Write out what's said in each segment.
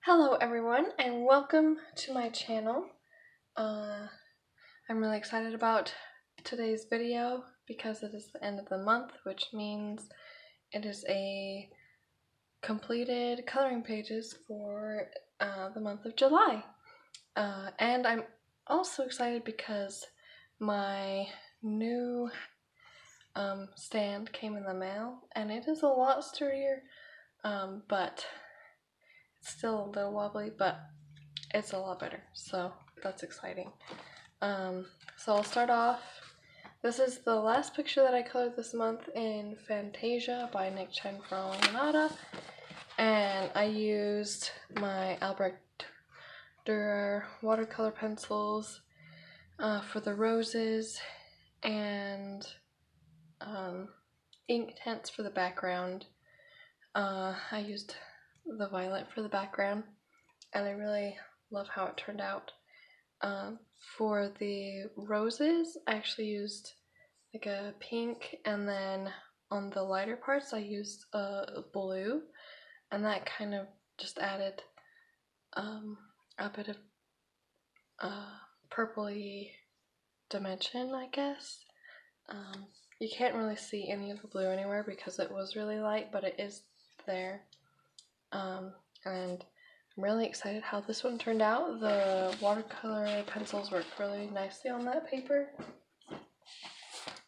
Hello everyone and welcome to my channel. I'm really excited about today's video because it is the end of the month, which means it is a completed coloring pages for the month of July. And I'm also excited because my new stand came in the mail and it is a lot sturdier, but it's still a little wobbly, but it's a lot better, so that's exciting. So I'll start off. This is the last picture that I colored this month in Fantasia by Nick Chen from Monet, and I used my Albrecht Dürer watercolor pencils for the roses and ink tints for the background. I used the violet for the background, and I really love how it turned out. For the roses, I actually used like a pink, and then on the lighter parts I used a blue, and that kind of just added a bit of purpley dimension, I guess. You can't really see any of the blue anywhere because it was really light, but it is there. And I'm really excited how this one turned out. The watercolor pencils worked really nicely on that paper.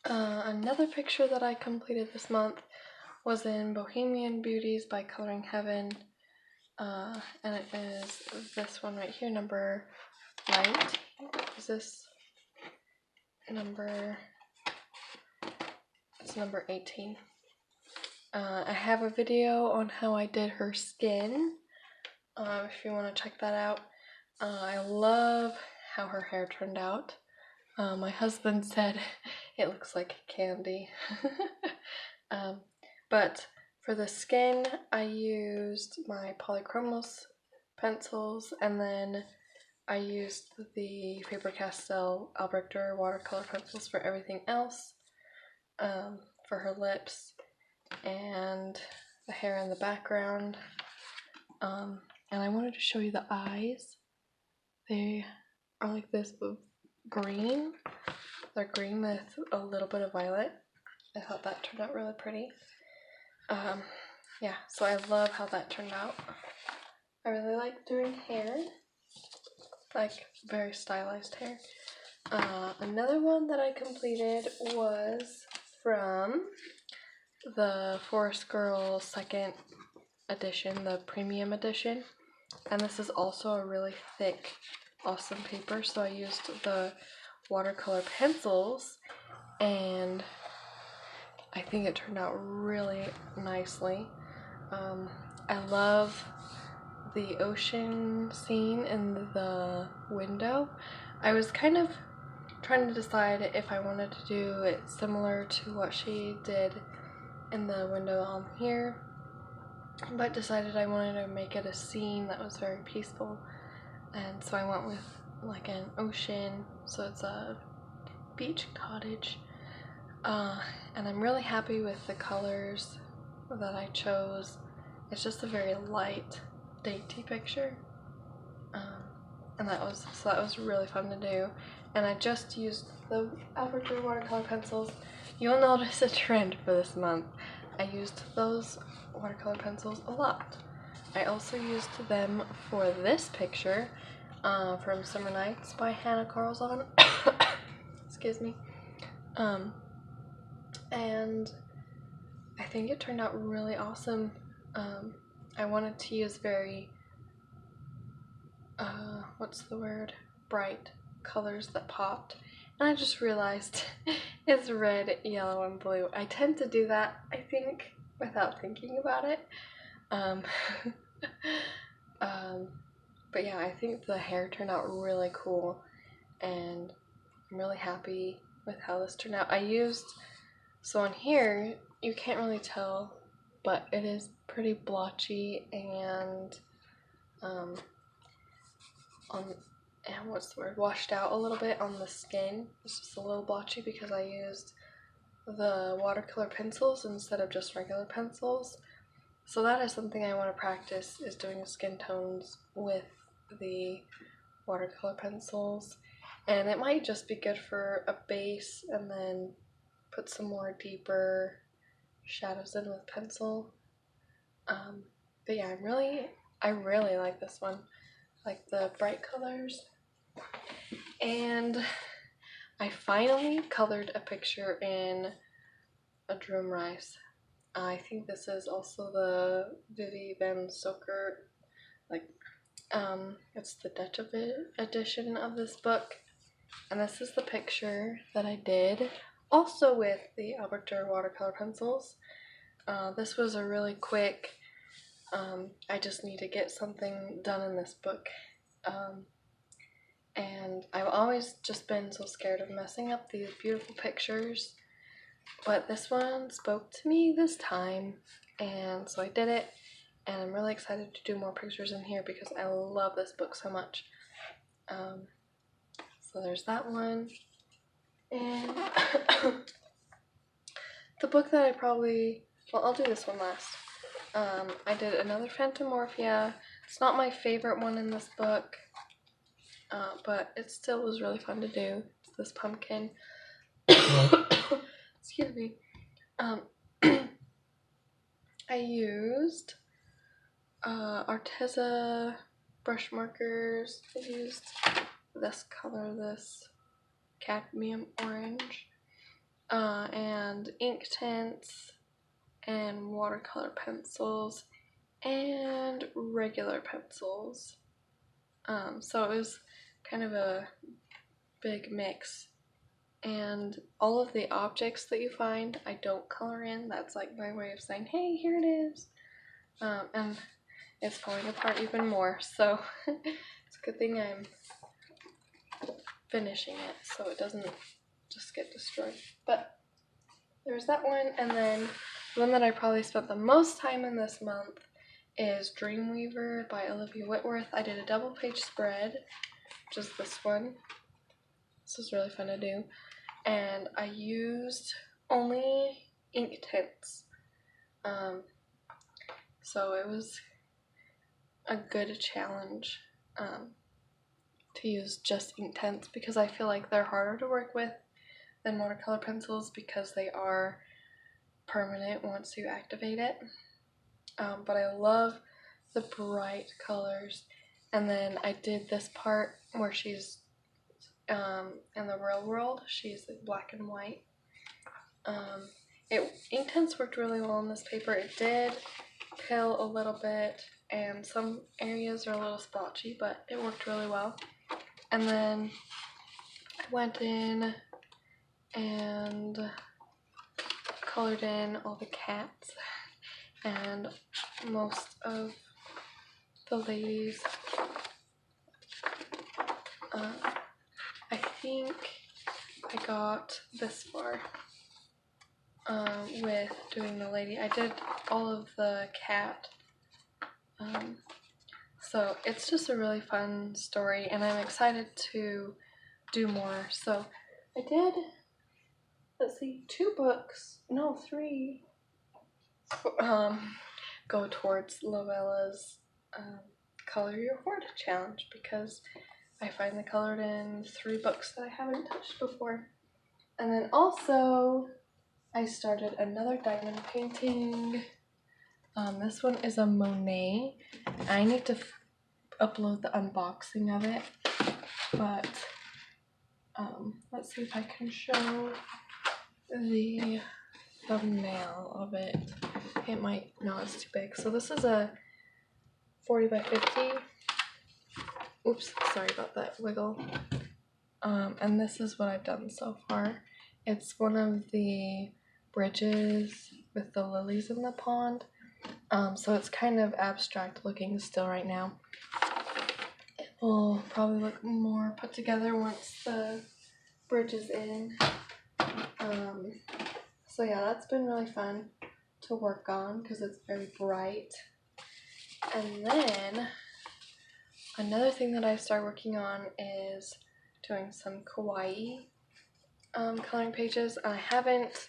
Another picture that I completed this month was in Bohemian Beauties by Coloring Heaven, and it is this one right here, number 19. Is this number? It's number 18. I have a video on how I did her skin, if you want to check that out. I love how her hair turned out. My husband said it looks like candy. But for the skin, I used my Polychromos pencils, and then I used the Faber-Castell Albrecht Dürer watercolor pencils for everything else, for her lips and the hair in the background. And I wanted to show you the eyes. They are like this green. They're green with a little bit of violet. I thought that turned out really pretty. Yeah, so I love how that turned out. I really like doing hair, like very stylized hair. Another one that I completed was from the Forest Girl 2nd edition, the premium edition, and this is also a really thick, awesome paper, so I used the watercolor pencils, and I think it turned out really nicely. I love the ocean scene in the window. I was kind of trying to decide if I wanted to do it similar to what she did in the window on here, but decided I wanted to make it a scene that was very peaceful, and so I went with like an ocean, so it's a beach cottage, and I'm really happy with the colors that I chose. It's just a very light, dainty picture, and that was really fun to do. And I just used the Albrecht Dürer watercolor pencils. You'll notice a trend for this month. I used those watercolor pencils a lot. I also used them for this picture from Summer Nights by Hannah Carlson. Excuse me. And I think it turned out really awesome. I wanted to use very, bright colors that popped. And I just realized it's red, yellow, and blue. I tend to do that, I think, without thinking about it. But yeah, I think the hair turned out really cool, and I'm really happy with how this turned out. So on here, you can't really tell, but it is pretty blotchy, and washed out a little bit on the skin. It's just a little blotchy because I used the watercolor pencils instead of just regular pencils. So that is something I want to practice, is doing skin tones with the watercolor pencils. And it might just be good for a base and then put some more deeper shadows in with pencil. But yeah, I really like this one. Like the bright colors. And I finally colored a picture in a drum rice. I think this is also the Vivi Van Stoker, like, it's the Dutch edition of this book. And this is the picture that I did, also with the Albert Durr watercolor pencils. This was a really quick, I just need to get something done in this book. And I've always just been so scared of messing up these beautiful pictures, but this one spoke to me this time, and so I did it, and I'm really excited to do more pictures in here because I love this book so much. So there's that one, and the book that I probably, well, I'll do this one last. I did another Phantomorphia. It's not my favorite one in this book, but it still was really fun to do. It's this pumpkin. Excuse me. I used Arteza brush markers. I used this color, this cadmium orange, and ink tints, and watercolor pencils, and regular pencils. So it was kind of a big mix. And all of the objects that you find, I don't color in. That's like my way of saying, hey, here it is. And it's falling apart even more, so it's a good thing I'm finishing it so it doesn't just get destroyed. But there's that one, and then the one that I probably spent the most time in this month is Dreamweaver by Olivia Whitworth. I did a double page spread, which is this one. This was really fun to do. And I used only ink tints. So it was a good challenge to use just ink tints because I feel like they're harder to work with than watercolor pencils because they are permanent once you activate it. But I love the bright colors. And then I did this part where she's in the real world. She's like black and white. Ink tints worked really well on this paper. It did pill a little bit, and some areas are a little splotchy, but it worked really well. And then I went in and colored in all the cats and most of the ladies. I think I got this far with doing the lady. I did all of the cat. So it's just a really fun story, and I'm excited to do more. So I did, let's see, 3 go towards Lovella's Color Your Hoard challenge because I finally colored in 3 books that I haven't touched before. And then also I started another diamond painting. This one is a Monet. I need to upload the unboxing of it, but let's see if I can show the thumbnail of it. It might, no, it's too big. So this is a 40 by 50. Oops, sorry about that wiggle. And this is what I've done so far. It's one of the bridges with the lilies in the pond. So it's kind of abstract looking still right now. It will probably look more put together once the bridge is in. So yeah, that's been really fun to work on because it's very bright. And then another thing that I started working on is doing some kawaii coloring pages. I haven't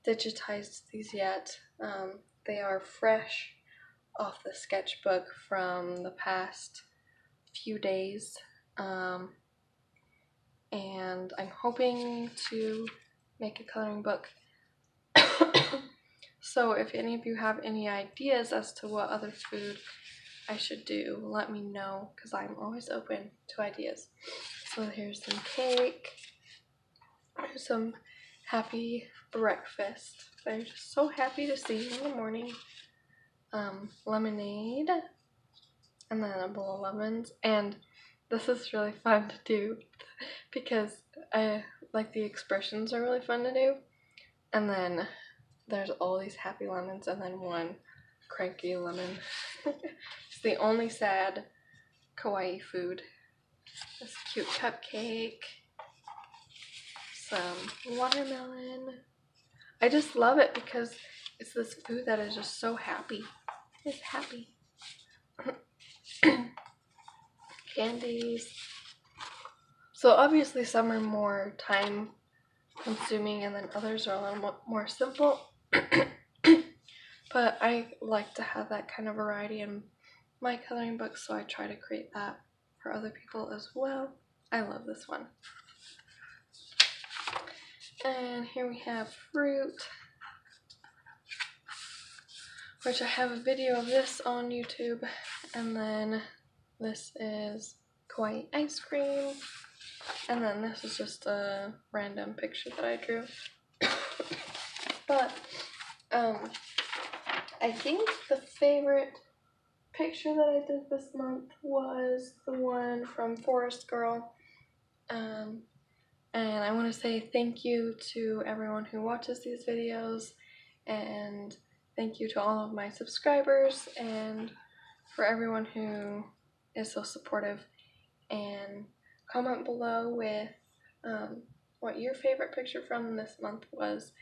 digitized these yet. They are fresh off the sketchbook from the past few days, and I'm hoping to make a coloring book. So if any of you have any ideas as to what other food I should do, let me know, because I'm always open to ideas. So here's some cake, some happy breakfast. I'm just so happy to see you in the morning. Lemonade, and then a bowl of lemons. And this is really fun to do because I like the expressions are really fun to do. And then there's all these happy lemons and then one cranky lemon. It's the only sad kawaii food. This cute cupcake, some watermelon. I just love it because it's this food that is just so happy. It's happy. Candies. So obviously some are more time consuming and then others are a little more simple. But I like to have that kind of variety in my coloring book, so I try to create that for other people as well. I love this one. And here we have fruit, which I have a video of this on YouTube. And then this is kawaii ice cream. And then this is just a random picture that I drew. But I think the favorite picture that I did this month was the one from Forest Girl. And I want to say thank you to everyone who watches these videos, and thank you to all of my subscribers, and for everyone who is so supportive. And comment below with what your favorite picture from this month was,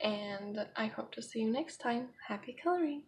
and I hope to see you next time. Happy coloring!